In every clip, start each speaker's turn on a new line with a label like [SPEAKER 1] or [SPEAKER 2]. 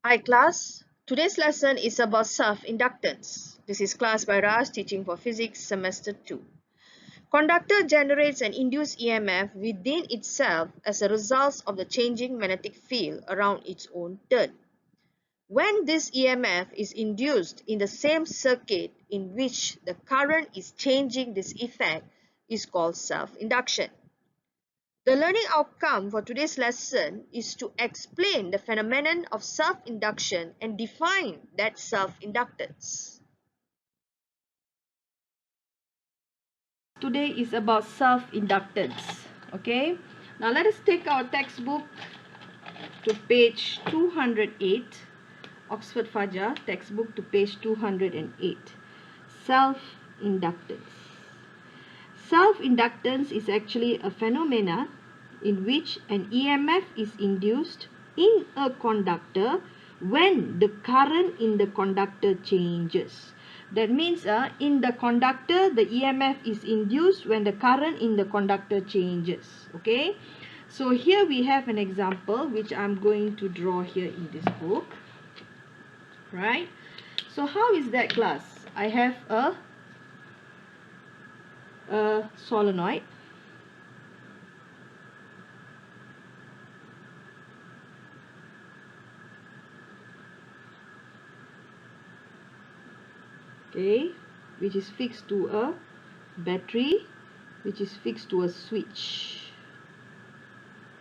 [SPEAKER 1] Hi class, today's lesson is about self-inductance. This is class by Raj teaching for physics semester 2. Conductor generates an induced EMF within itself as a result of the changing magnetic field around its own turn. When this EMF is induced in the same circuit in which the current is changing, this effect is called self-induction. The learning outcome for today's lesson is to explain the phenomenon of self-induction and define that self-inductance. Today is about self-inductance. Okay, now let us take our textbook to page 208, Oxford FAJAR textbook to page 208. Self-inductance. Self-inductance is actually a phenomena in which an EMF is induced in a conductor when the current in the conductor changes. That means in the conductor, the EMF is induced when the current in the conductor changes. Okay. So here we have an example which I'm going to draw here in this book. Right. So how is that, class? I have a solenoid. Okay, which is fixed to a battery, which is fixed to a switch.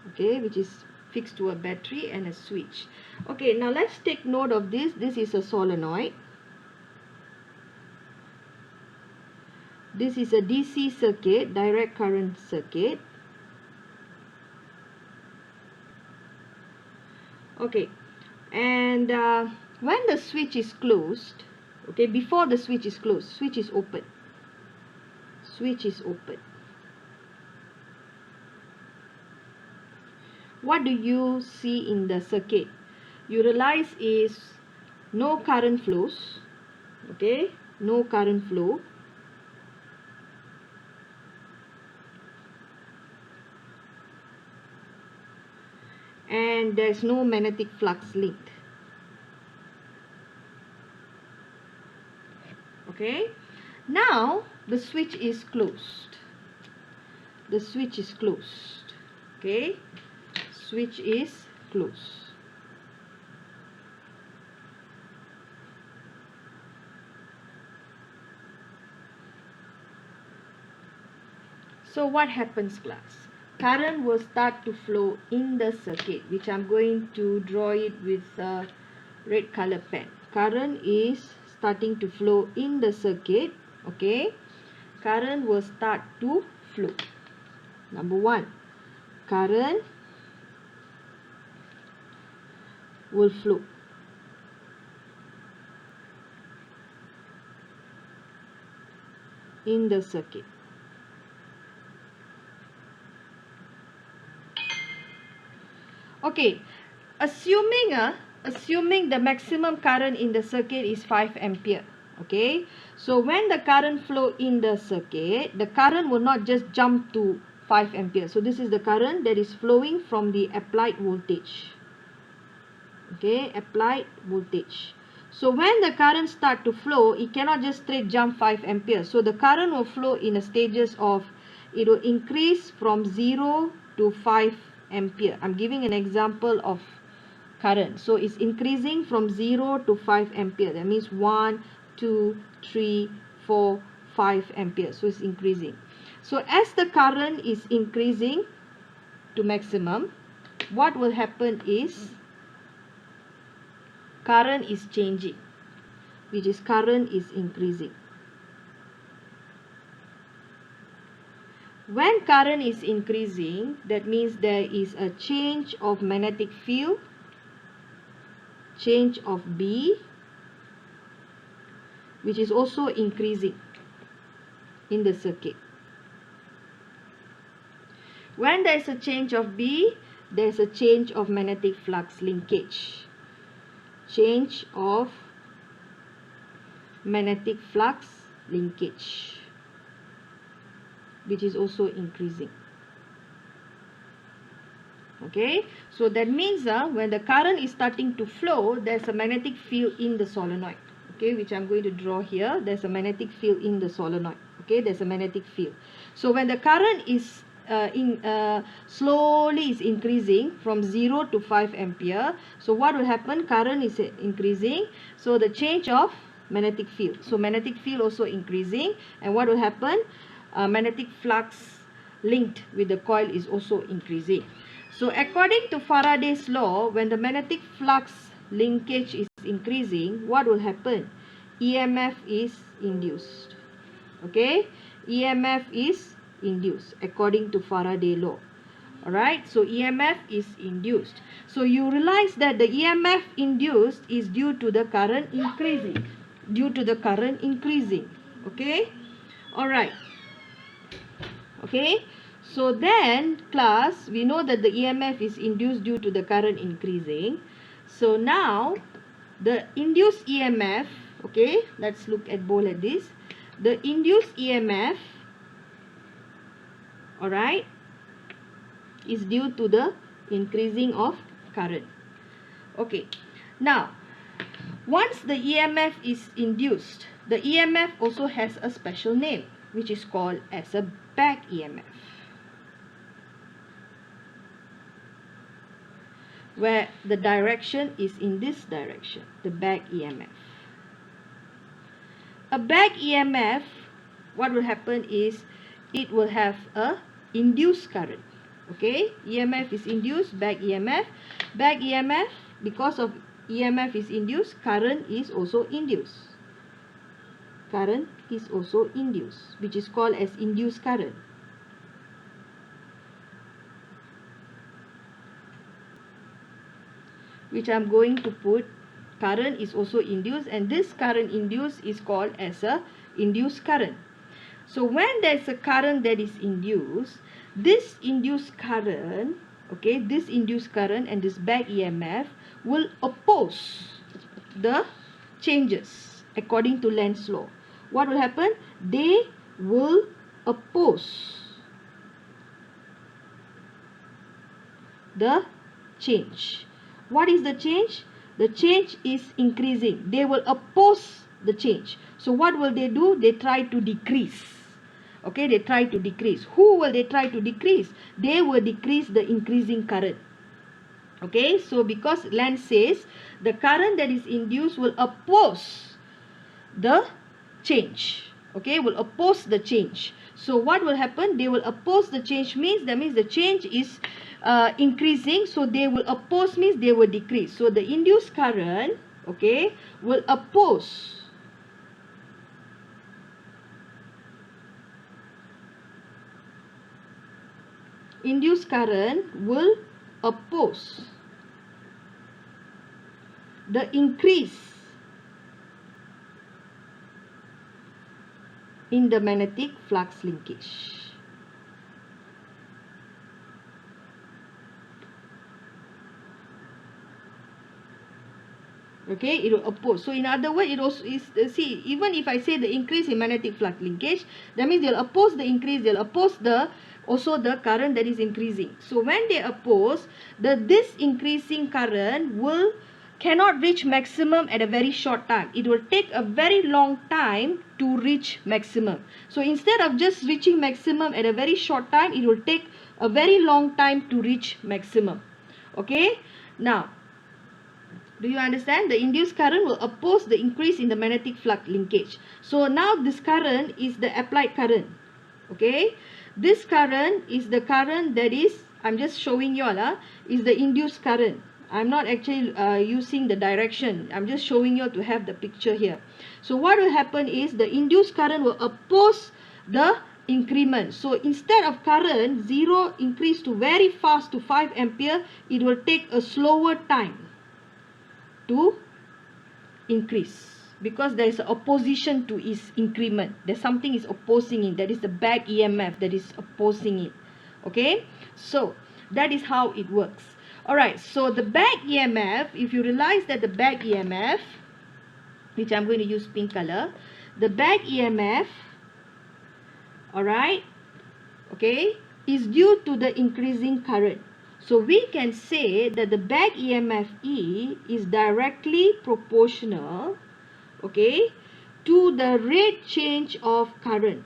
[SPEAKER 1] Okay, which is fixed to a battery and a switch. Okay, now let's take note of this. This is a solenoid. This is a DC circuit, direct current circuit. Okay, and when the switch is closed, okay, before the switch is closed, switch is open. Switch is open. What do you see in the circuit? You realize is no current flows. Okay, no current flow. And there's no magnetic flux linked. Okay, now the switch is closed. The switch is closed. Okay, switch is closed. So what happens, class? Current will start to flow in the circuit, which I'm going to draw it with a red color pen. Current is starting to flow in the circuit. Okay, current will start to flow. Number one, current will flow. In the circuit. Okay, assuming the maximum current in the circuit is 5 ampere. Okay, so when the current flow in the circuit, the current will not just jump to 5 ampere. So this is the current that is flowing from the applied voltage. Okay, applied voltage. So when the current start to flow, it cannot just straight jump 5 ampere. So the current will flow in a stages of, it will increase from 0 to 5 ampere. I'm giving an example of current. So it's increasing from 0 to 5 ampere. That means 1, 2, 3, 4, 5 ampere. So it's increasing. So as the current is increasing to maximum, what will happen is current is changing, which is current is increasing. When current is increasing, that means there is a change of magnetic field, change of B, which is also increasing in the circuit. When there is a change of B, there is a change of magnetic flux linkage. Change of magnetic flux linkage, which is also increasing. Okay, so that means when the current is starting to flow, there's a magnetic field in the solenoid. Okay, which I'm going to draw here. There's a magnetic field in the solenoid. Okay, there's a magnetic field. So when the current is slowly is increasing from 0 to 5 ampere. So what will happen? Current is increasing. So the change of magnetic field. So magnetic field also increasing. And what will happen? Magnetic flux linked with the coil is also increasing. So according to Faraday's law, when the magnetic flux linkage is increasing, what will happen? EMF is induced. Okay, EMF is induced according to Faraday law. Alright, so EMF is induced. So you realize that the EMF induced is due to the current increasing. Due to the current increasing. Okay, alright. Okay, so then class, we know that the EMF is induced due to the current increasing. So now the induced EMF, okay, let's look at both like this. The induced EMF, alright, is due to the increasing of current. Okay, now once the EMF is induced, the EMF also has a special name, which is called as a back EMF, where the direction is in this direction, the back EMF. A back EMF, what will happen is it will have a induced current. Okay, EMF is induced, back EMF. Back EMF, because of EMF is induced, current is also induced. Current is also induced, which is called as induced current. Which I'm going to put, current is also induced, and this current induced is called as a induced current. So when there's a current that is induced, this induced current, okay, this induced current and this back EMF will oppose the changes according to Lenz's law. What will happen? They will oppose the change. What is the change? The change is increasing. They will oppose the change. So what will they do? They try to decrease. Okay, they try to decrease. Who will they try to decrease? They will decrease the increasing current. Okay, so because Lenz says the current that is induced will oppose the change. Okay, will oppose the change. So what will happen? They will oppose the change means, that means the change is increasing, so they will oppose means they will decrease. So the induced current, okay, will oppose induced current will oppose the increase in the magnetic flux linkage. Okay, it will oppose. So in other words, it also is, see, even if I say the increase in magnetic flux linkage, that means they'll oppose the increase, they'll oppose the also the current that is increasing. So when they oppose, this increasing current cannot reach maximum at a very short time. It will take a very long time to reach maximum. So instead of just reaching maximum at a very short time, it will take a very long time to reach maximum. Okay, now do you understand? The induced current will oppose the increase in the magnetic flux linkage. So now this current is the applied current. Okay, this current is the current that is, I'm just showing you all, is the induced current. I'm not actually using the direction. I'm just showing you to have the picture here. So what will happen is the induced current will oppose the increment. So instead of current 0 increase to very fast to 5 ampere, it will take a slower time to increase, because there is an opposition to its increment. There's something is opposing it. That is the back EMF that is opposing it. Okay, so that is how it works. Alright, so the back EMF, if you realize that the back EMF, which I'm going to use pink color, the back EMF, alright, okay, is due to the increasing current. So we can say that the back EMF E is directly proportional, okay, to the rate change of current,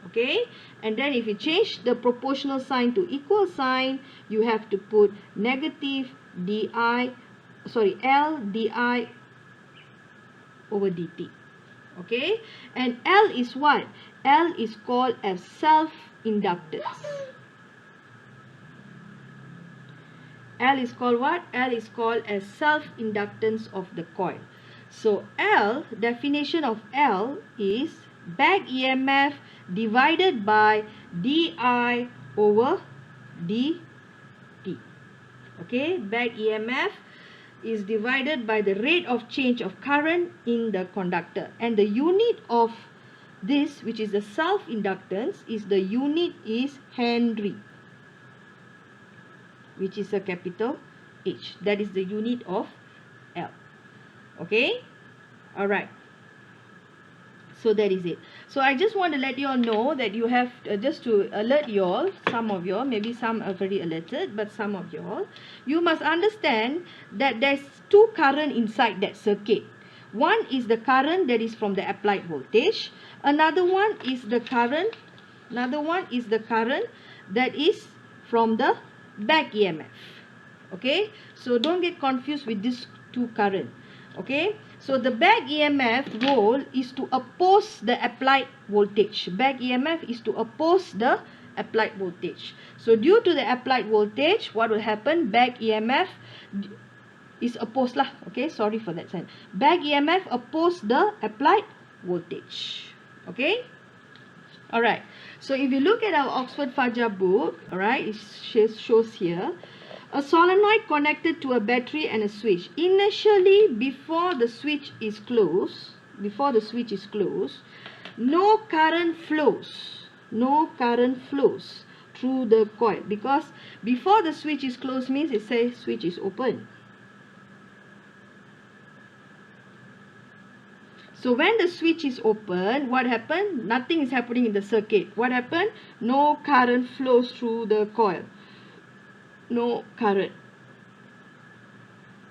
[SPEAKER 1] okay. And then if you change the proportional sign to equal sign, you have to put negative L di over dt, okay. And L is what? L is called as self-inductance. L is called what? L is called as self-inductance of the coil. So L, definition of L is back EMF divided by di over dt. Okay, back EMF is divided by the rate of change of current in the conductor. And the unit of this, which is the self-inductance, is the unit is Henry, which is a capital H. That is the unit of L. Okay? Alright. So that is it. So I just want to let you all know that you have, just to alert you all, some of you all, maybe some are already alerted, but some of you all, you must understand that there's two current inside that circuit. One is the current that is from the applied voltage. Another one is the current that is from the back EMF. Okay? So don't get confused with these two current. Okay? So the back EMF role is to oppose the applied voltage. Back EMF is to oppose the applied voltage. So due to the applied voltage, what will happen? Back EMF is opposed lah. Okay, sorry for that sign. Back EMF oppose the applied voltage. Okay? Alright. So if you look at our Oxford FAJAR book, alright, it shows here a solenoid connected to a battery and a switch. Initially, before the switch is closed, no current flows through the coil, because before the switch is closed means it says switch is open. So when the switch is open, what happened? Nothing is happening in the circuit. What happened? No current flows through the coil. No current.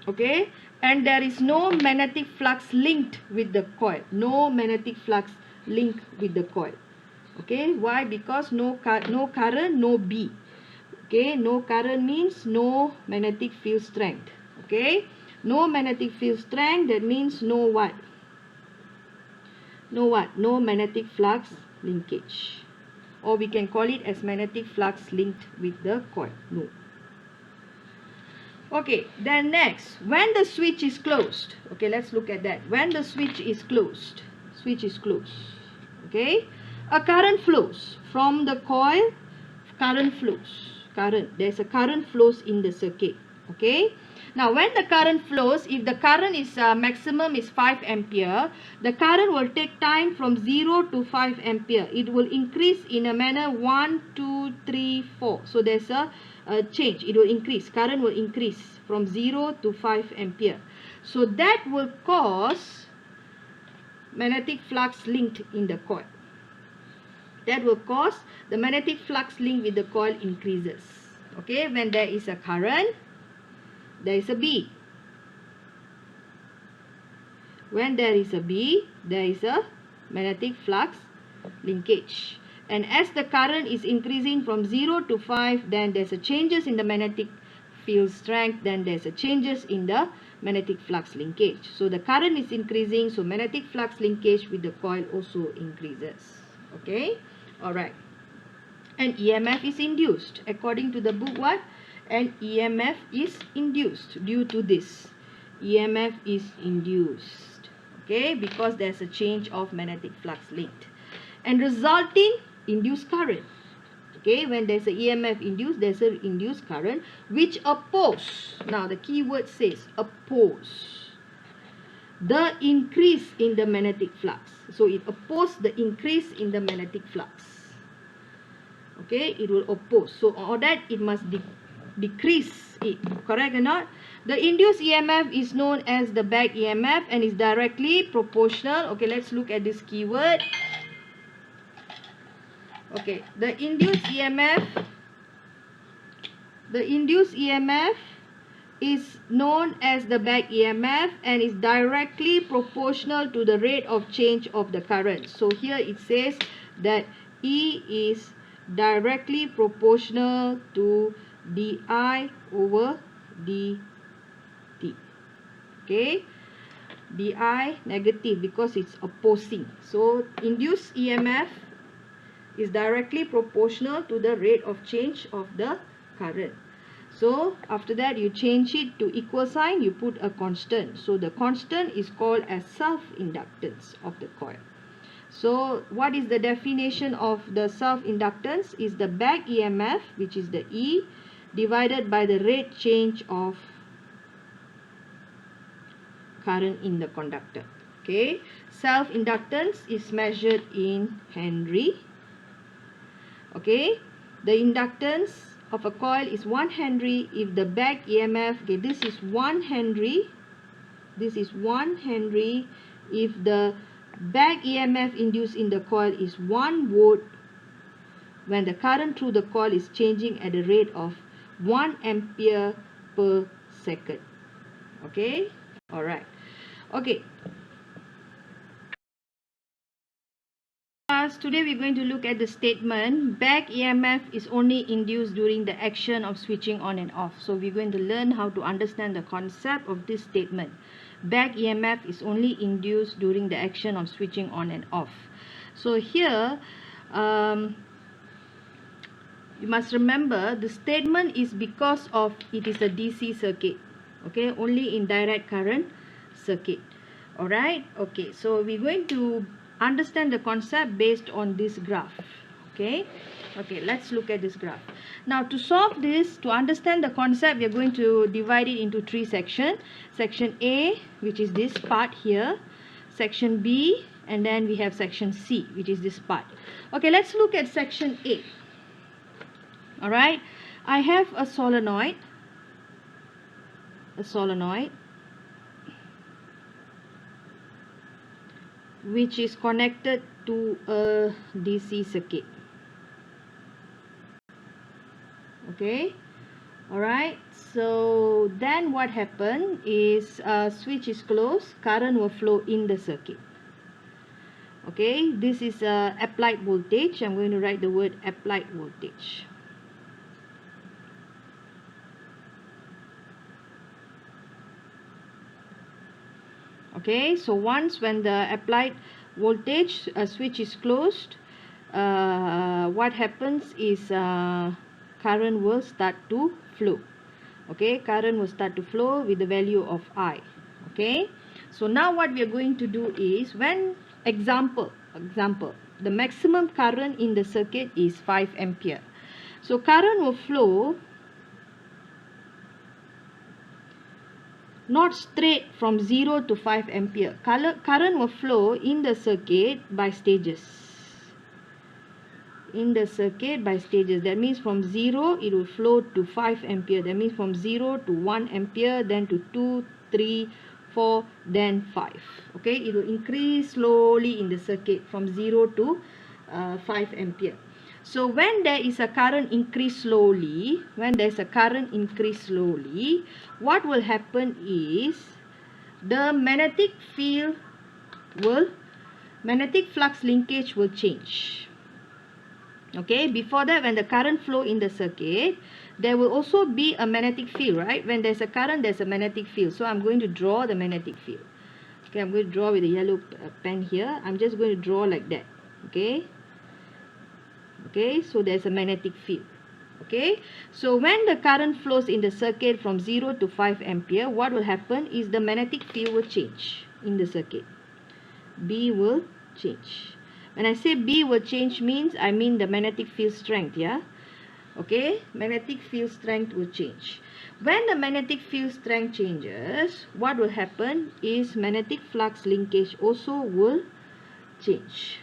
[SPEAKER 1] Okay? And there is no magnetic flux linked with the coil. No magnetic flux linked with the coil. Okay? Why? Because no current, no B. Okay? No current means no magnetic field strength. Okay? No magnetic field strength, that means no what? No what? No magnetic flux linkage. Or we can call it as magnetic flux linked with the coil. No. Okay, then next, when the switch is closed. Okay, let's look at that. When the switch is closed. Okay, a current flows from the coil. There's a current flows in the circuit. Okay. Now, when the current flows, if the current is maximum is 5 ampere, the current will take time from 0 to 5 ampere. It will increase in a manner 1, 2, 3, 4. So there's a change. It will increase. Current will increase from 0 to 5 ampere. So that will cause magnetic flux linked in the coil. That will cause the magnetic flux link with the coil increases. Okay, when there is a current, there is a B. When there is a B, there is a magnetic flux linkage. And as the current is increasing from 0 to 5, then there's a changes in the magnetic field strength, then there's a changes in the magnetic flux linkage. So the current is increasing, so magnetic flux linkage with the coil also increases. Okay? Alright. And EMF is induced. According to the book, what? And EMF is induced due to this. EMF is induced. Okay, because there's a change of magnetic flux linked. And resulting induced current. Okay, when there's a EMF induced, there's a induced current which oppose. Now the key word says oppose the increase in the magnetic flux. So it opposes the increase in the magnetic flux. Okay, it will oppose. So or that it must decrease it. Correct or not? The induced EMF is known as the back EMF and is directly proportional. Okay, let's look at this keyword. Okay, the induced EMF is known as the back EMF and is directly proportional to the rate of change of the current. So here it says that E is directly proportional to dI over dt. Okay, dI negative because it's opposing. So induced EMF is directly proportional to the rate of change of the current. So after that you change it to equal sign, you put a constant. So the constant is called as self-inductance of the coil. So what is the definition of the self-inductance? Is the back EMF, which is the E, divided by the rate change of current in the conductor. Okay, self-inductance is measured in Henry. Okay, the inductance of a coil is 1 Henry if the back EMF, okay, this is 1 Henry, this is 1 Henry if the back EMF induced in the coil is 1 volt when the current through the coil is changing at a rate of 1 ampere per second. Okay, alright. Okay. Today we're going to look at the statement back EMF is only induced during the action of switching on and off. So we're going to learn how to understand the concept of this statement. Back EMF is only induced during the action of switching on and off. So here you must remember the statement is because of it is a DC circuit. Okay, only in direct current circuit. Alright, okay, so we're going to understand the concept based on this graph. Okay, let's look at this graph. Now to solve this, to understand the concept, we are going to divide it into 3 sections. Section A, which is this part here, section B, and then we have section C, which is this part. Okay, let's look at section A. Alright, I have a solenoid which is connected to a DC circuit. Okay, alright, so then what happened is switch is closed, current will flow in the circuit. Okay, this is applied voltage. I'm going to write the word applied voltage. Okay, so once when the applied voltage switch is closed, what happens is current will start to flow. Okay, current will start to flow with the value of I. Okay, so now what we are going to do is, when example, the maximum current in the circuit is 5 ampere. So current will flow not straight from 0 to 5 ampere. Current will flow in the circuit by stages. That means from 0 it will flow to 5 ampere. That means from 0 to 1 ampere, then to 2, 3, 4, then 5. Okay, it will increase slowly in the circuit from 0 to 5 ampere. So when there is a current increase slowly, what will happen is the magnetic flux linkage will change. Okay, before that, when the current flow in the circuit, there will also be a magnetic field, right? When there's a current, there's a magnetic field. So I'm going to draw the magnetic field. Okay, I'm going to draw with a yellow pen here. I'm just going to draw like that. Okay, so there's a magnetic field. Okay, so when the current flows in the circuit from 0 to 5 ampere, what will happen is the magnetic field will change in the circuit. B will change. When I say B will change means, I mean the magnetic field strength, yeah? Okay, magnetic field strength will change. When the magnetic field strength changes, what will happen is magnetic flux linkage also will change.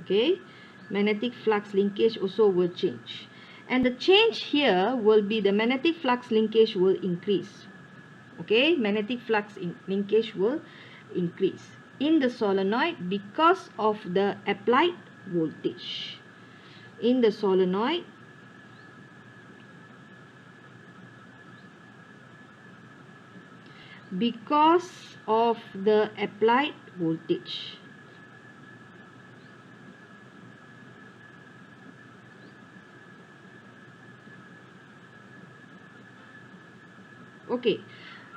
[SPEAKER 1] Okay, magnetic flux linkage also will change. And the change here will be the magnetic flux linkage will increase. Okay, magnetic flux linkage will increase in the solenoid because of the applied voltage in the solenoid because of the applied voltage. Okay,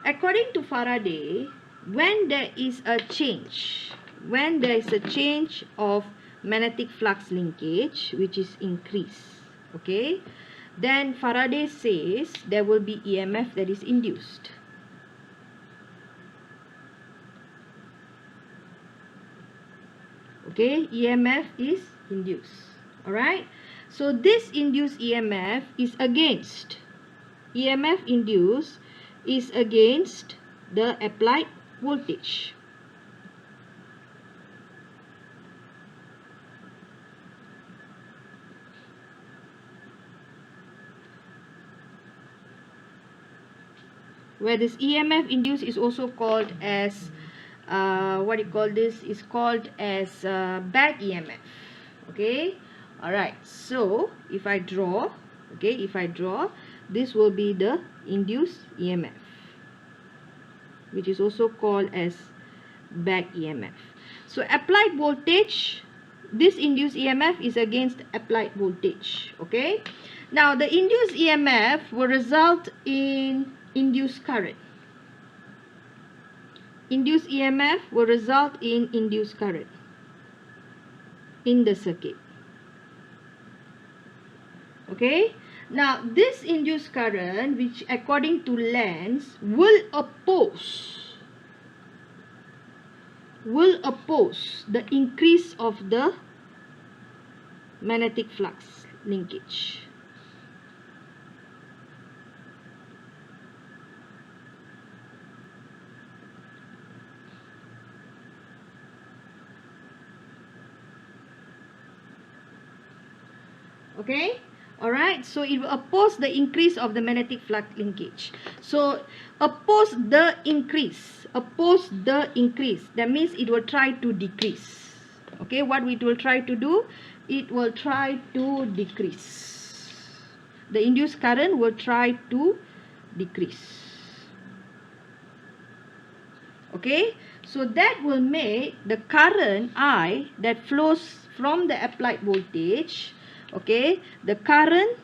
[SPEAKER 1] according to Faraday, when there is a change of magnetic flux linkage, which is increased, okay, then Faraday says there will be EMF that is induced. Okay, EMF is induced. Alright, so this induced EMF is against EMF induced is against the applied voltage. Where this EMF induced is also called as what you call this is called as back EMF. Okay, alright, so if I draw, this will be the induced EMF, which is also called as back EMF. So applied voltage, this induced EMF is against applied voltage. Okay, now the induced EMF will result in induced current. Induced EMF will result in induced current in the circuit. Okay, now this induced current, which according to Lenz will oppose the increase of the magnetic flux linkage. Okay, alright, so it will oppose the increase of the magnetic flux linkage. So oppose the increase, that means it will try to decrease. Okay, what it will try to do, it will try to decrease. The induced current will try to decrease. Okay, so that will make the current I that flows from the applied voltage, okay, the current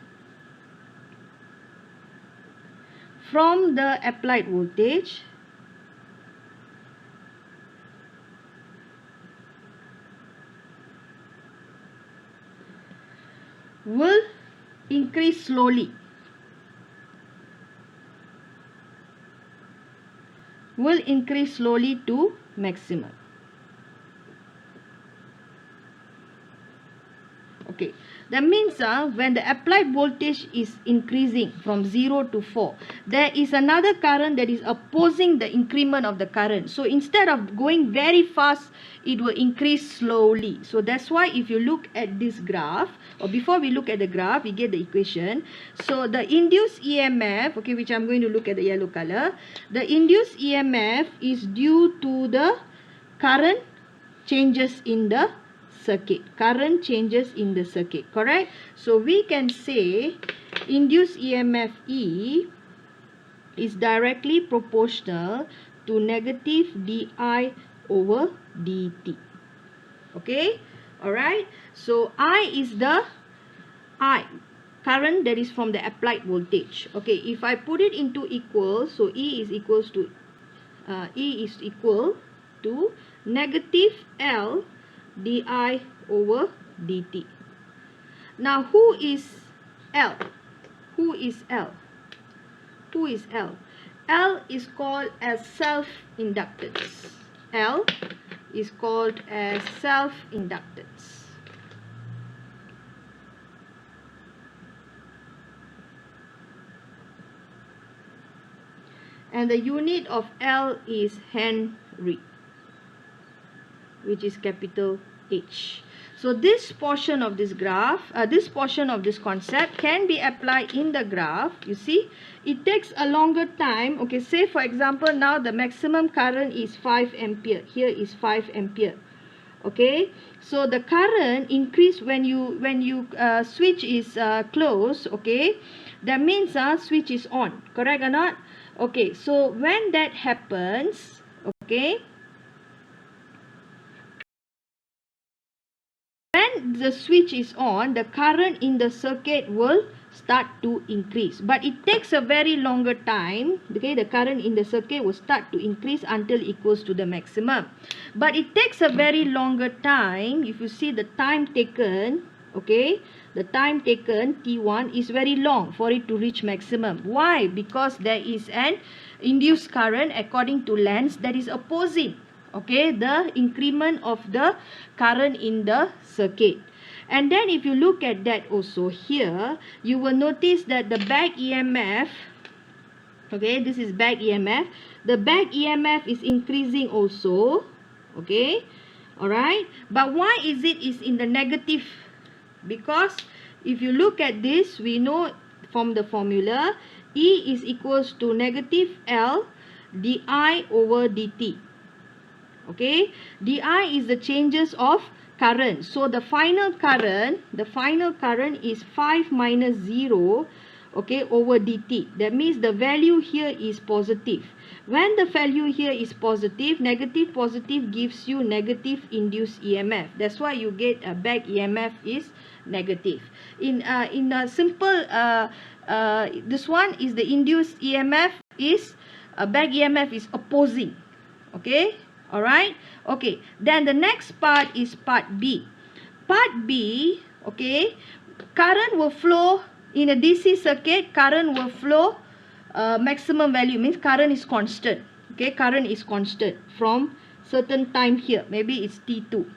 [SPEAKER 1] from the applied voltage will increase slowly. To maximum. Okay, that means when the applied voltage is increasing from 0 to 4, there is another current that is opposing the increment of the current. So instead of going very fast, it will increase slowly. So that's why if you look at this graph, or before we look at the graph, we get the equation. So the induced EMF, okay, which I'm going to look at the yellow color, the induced EMF is due to the current changes in the circuit. Correct? So we can say induced EMF E is directly proportional to negative di over dt. Okay, alright, so I is the current that is from the applied voltage. Okay, if I put it into equal, so E is equal to negative L di over dt. Now who is L? L is called as self-inductance. L is called as self-inductance. And the unit of L is Henry, which is capital H. So this portion of this graph, this portion of this concept can be applied in the graph. You see, it takes a longer time. Okay, say for example, now the maximum current is 5 ampere. Here is 5 ampere. Okay, so the current increase when you switch is closed. Okay, that means switch is on, correct or not? Okay, so when that happens, okay, when the switch is on, the current in the circuit will start to increase, but it takes a very longer time. Okay, the current in the circuit will start to increase until equals to the maximum, but it takes a very longer time. If you see the time taken, okay, the time taken T1 is very long for it to reach maximum. Why? Because there is an induced current according to Lenz that is opposing, okay, the increment of the current in the circuit. And then if you look at that also here, you will notice that the back EMF, okay, this is back EMF, the back EMF is increasing also, okay, alright, but why is it is in the negative? Because if you look at this, we know from the formula E is equals to negative L di over dt. Okay, di is the changes of current. So the final current is 5 minus 0, okay, over dt. That means the value here is positive. When the value here is positive, negative positive gives you negative induced EMF. That's why you get a back EMF is negative. In a simple this one is the induced EMF is back EMF is opposing. Okay, alright. Okay, then the next part is part B. Part B, okay, current will flow in a DC circuit. Current will flow maximum value, means current is constant. Okay, current is constant from certain time here. Maybe it's T2.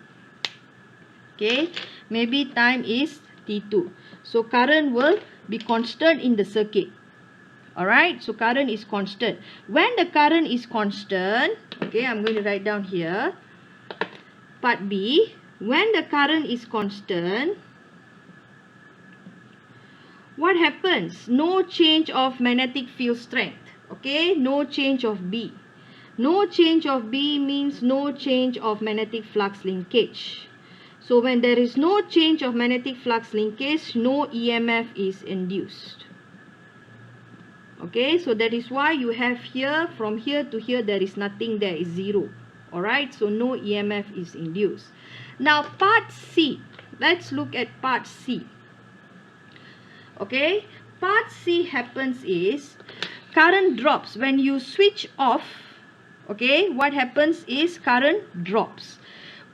[SPEAKER 1] Okay, maybe time is T2. So current will be constant in the circuit. Alright, so current is constant. When the current is constant, okay, I'm going to write down here. Part B, when the current is constant, what happens? No change of magnetic field strength. Okay, no change of B. No change of B means no change of magnetic flux linkage. So when there is no change of magnetic flux linkage, no EMF is induced. Okay, so that is why you have here, from here to here, there is nothing, there is 0. Alright, so no EMF is induced. Now part C, let's look at part C. Okay, part C happens is, current drops. When you switch off, okay, what happens is current drops.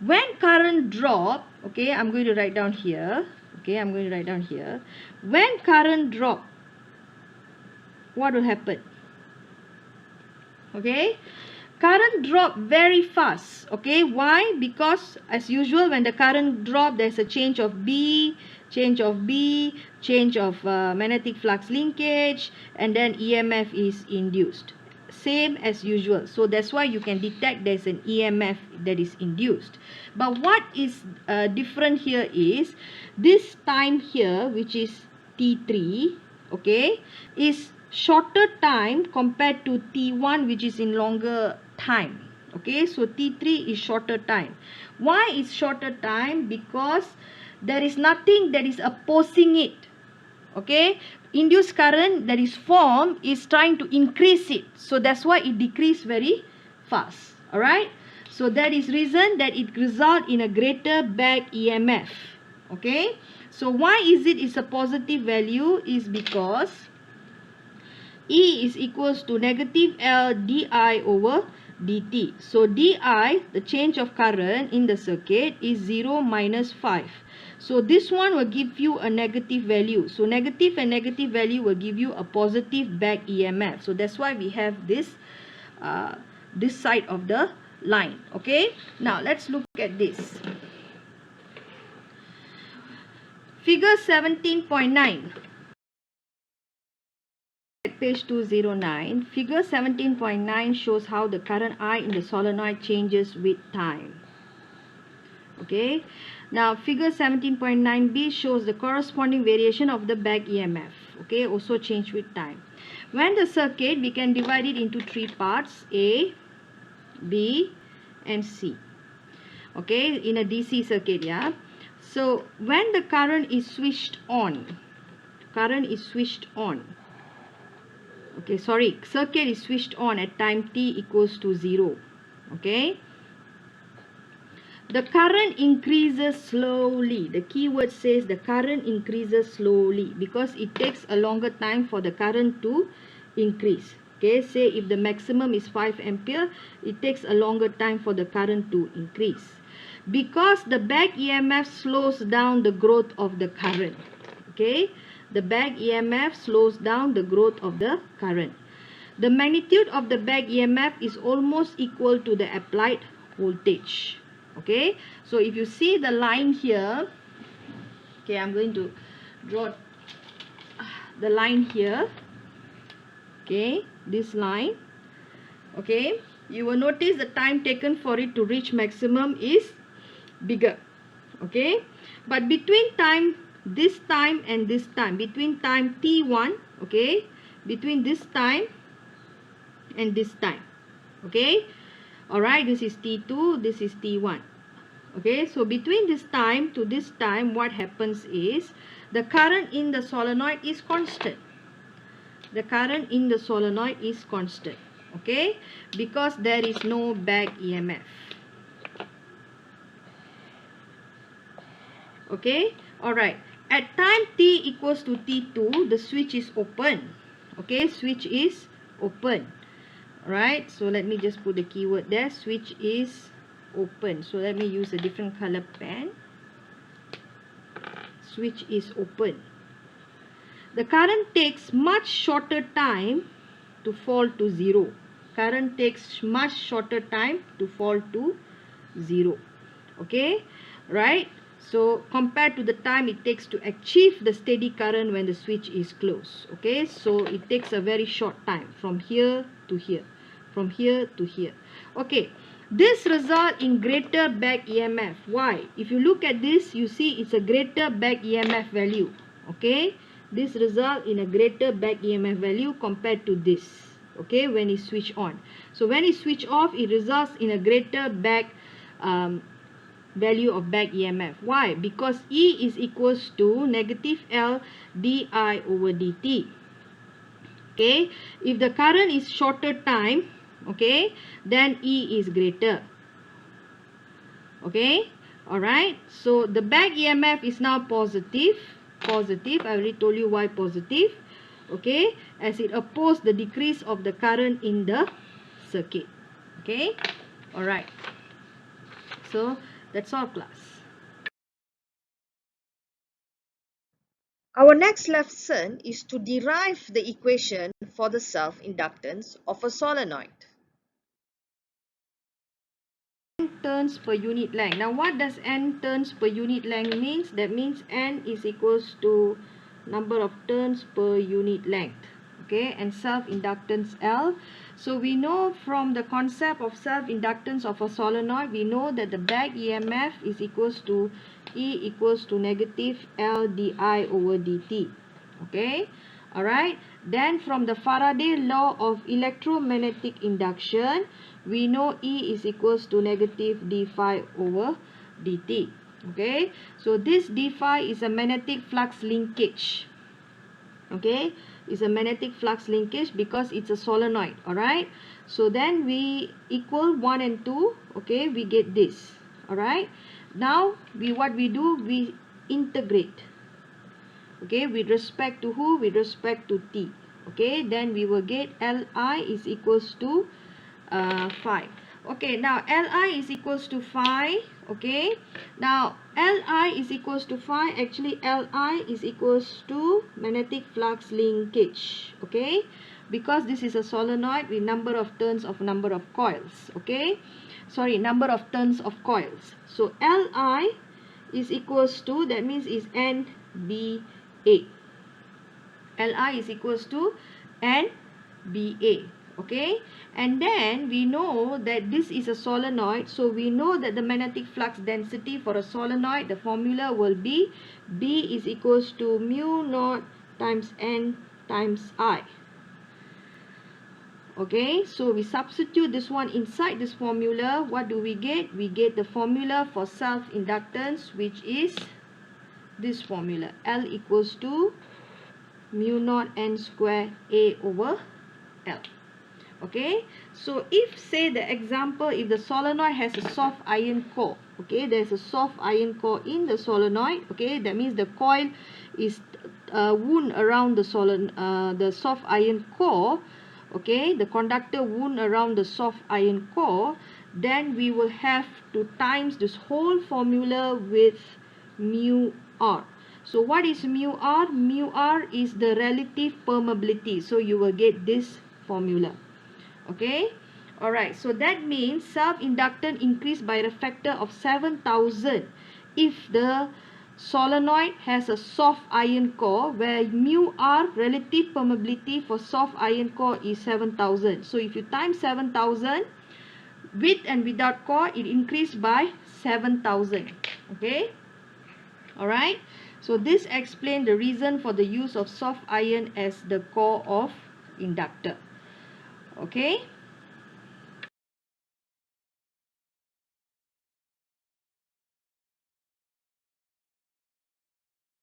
[SPEAKER 1] When current drop, okay, I'm going to write down here. Okay, I'm going to write down here. When current drop, what will happen? Okay, current drop very fast. Okay, why? Because as usual, when the current drop, there's a change of B, change of magnetic flux linkage, and then EMF is induced, same as usual. So that's why you can detect there's an EMF that is induced. But what is different here is this time here, which is T3, okay, is shorter time compared to T1, which is in longer time. Okay, so T3 is shorter time. Why is shorter time? Because there is nothing that is opposing it. Okay, induced current that is formed is trying to increase it, so that's why it decreases very fast. Alright, so that is reason that it result in a greater back EMF. Okay, so why is it is a positive value? Is because E is equals to negative L di over dt. So di, the change of current in the circuit, is 0 minus 5. So this one will give you a negative value. So negative and negative value will give you a positive back EMF. So that's why we have this this side of the line. Okay, now let's look at this. Figure 17.9. Page 209. Figure 17.9 shows how the current I in the solenoid changes with time. Okay, now figure 17.9b shows the corresponding variation of the back EMF. Okay, also change with time. When the circuit, we can divide it into three parts: A, B, and C. okay, in a DC circuit, yeah. So when the current is switched on, okay, sorry, circuit is switched on at time t equals to 0, okay, the current increases slowly. The keyword says the current increases slowly because it takes a longer time for the current to increase. Okay, say if the maximum is 5 ampere, it takes a longer time for the current to increase. Because the back EMF slows down the growth of the current. Okay, the back EMF slows down the growth of the current. The magnitude of the back EMF is almost equal to the applied voltage. Okay, so if you see the line here, okay, I'm going to draw the line here. Okay, this line. Okay, you will notice the time taken for it to reach maximum is bigger. Okay, but between time, this time and this time, between time t1, okay, between this time and this time, okay, alright, this is t2, this is t1. Okay, so between this time to this time, what happens is the current in the solenoid is constant. The current in the solenoid is constant. Okay, because there is no back EMF. Okay, alright. At time t equals to t2, the switch is open. Okay, switch is open. Alright, so let me just put the keyword there. Switch is open. So let me use a different color pen. Switch is open. The current takes much shorter time to fall to 0. Current takes much shorter time to fall to 0. Okay, right? So compared to the time it takes to achieve the steady current when the switch is closed. Okay, so it takes a very short time from here to here, from here to here. Okay, this result in greater back EMF. Why? If you look at this, you see it's a greater back EMF value. Okay, this result in a greater back EMF value compared to this. Okay, when it's switched on. So when it's switched off, it results in a greater back value of back EMF. Why? Because E is equals to negative L di over dt. Okay, if the current is shorter time, okay, then E is greater. Okay, alright, so the back EMF is now positive. I already told you why positive. Okay, as it opposes the decrease of the current in the circuit. Okay, alright, so that's all, class. Our next lesson is to derive the equation for the self-inductance of a solenoid. N turns per unit length. Now what does N turns per unit length means? That means N is equals to number of turns per unit length. Okay, and self-inductance L. So we know from the concept of self-inductance of a solenoid, we know that the back EMF is equals to E equals to negative L di over dt. Okay, alright. Then from the Faraday law of electromagnetic induction, we know E is equals to negative d phi over dt. Okay, so this d phi is a magnetic flux linkage. Okay, is a magnetic flux linkage because it's a solenoid. Alright, so then we equal 1 and 2. Okay, we get this. Alright, now what we do, we integrate. Okay, with respect to who? With respect to t. Okay, then we will get Li is equals to 5. Okay, now Li is equals to 5. Okay, now Li is equals to 5. Actually, Li is equals to magnetic flux linkage. Okay, because this is a solenoid with number of turns of number of coils. Okay, sorry, number of turns of coils. So Li is equals to, that means is NBA. Li is equals to NBA. Okay, and then we know that this is a solenoid, so we know that the magnetic flux density for a solenoid, the formula will be B is equals to mu naught times N times I. Okay, so we substitute this one inside this formula. What do we get? We get the formula for self-inductance, which is this formula. L equals to mu naught n square A over L. Okay, so if, say, the example, if the solenoid has a soft iron core, okay, there's a soft iron core in the solenoid, okay, that means the coil is wound around the soft iron core, okay, the conductor wound around the soft iron core, then we will have to times this whole formula with mu r. So what is mu r? Mu r is the relative permeability, so you will get this formula. Okay, alright, so that means self-inductance increased by a factor of 7,000 if the solenoid has a soft iron core, where mu r, relative permeability for soft iron core, is 7,000. So if you times 7,000, with and without core, it increased by 7,000. Okay, alright, so this explains the reason for the use of soft iron as the core of inductor. Okay.